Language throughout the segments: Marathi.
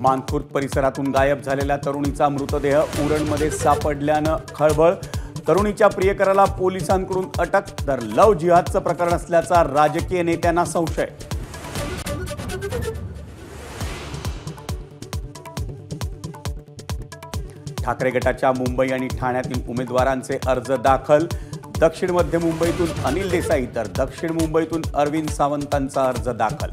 मानखुर्द परिसरातून गायब झालेल्या तरुणीचा मृतदेह उरणमध्ये सापडल्यानं खळबळ। तरुणीच्या प्रियकराला पोलिसांकडून अटक, तर लव्ह जिहादचं प्रकरण असल्याचा राजकीय नेत्यांना संशय। ठाकरे गटाच्या मुंबई आणि ठाण्यातील उमेदवारांचे अर्ज दाखल। दक्षिण मध्य मुंबईतून अनिल देसाई तर दक्षिण मुंबईतून अरविंद सावंतांचा अर्ज दाखल।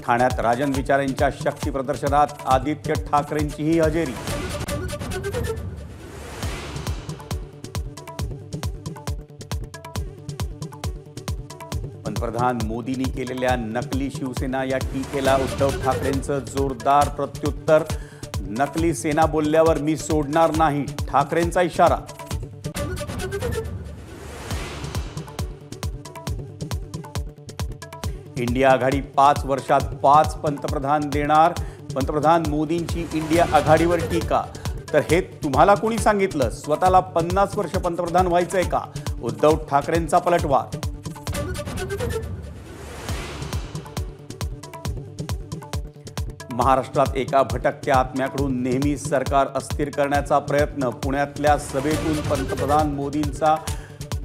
ठाण्यात राजन विचार यांच्या शक्ती प्रदर्शनात आदित्य ठाकरेंचीही हजेरी। पंतप्रधान मोदींनी केलेल्या नकली शिवसेना या टीकेला उद्धव ठाकरेंचं जोरदार प्रत्युत्तर। नकली सेना बोलल्यावर मी सोडणार नाही, ठाकरेंचा इशारा। इंडिया आघाडी 5 वर्षात 5 पंतप्रधान देणार। पंतप्रधान मोदींची इंडिया आघाडीवर टीका, तर हे तुम्हाला कोणी सांगितलं? स्वतःला 50 वर्ष पंतप्रधान व्हायचंय का? उद्धव ठाकरेंचा पलटवार। महाराष्ट्रात एका भटक्या आत्म्याकडून नेहमी सरकार अस्थिर करण्याचा प्रयत्न। पुण्यातल्या सभेतून पंतप्रधान मोदींचा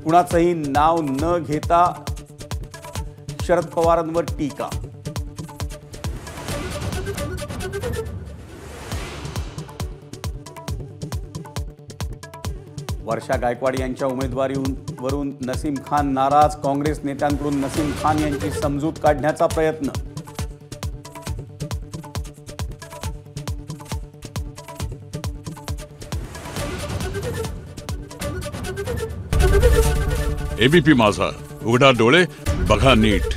कुणाचंही नाव न घेता शरद पवारांवर टीका। वर्षा गायकवाड यांच्या उमेदवारीवरून नसीम खान नाराज। काँग्रेस नेत्यांकडून नसीम खान यांची समजूत काढण्याचा प्रयत्न। एबीपी माझा, उघडा डोळे बघा नीट।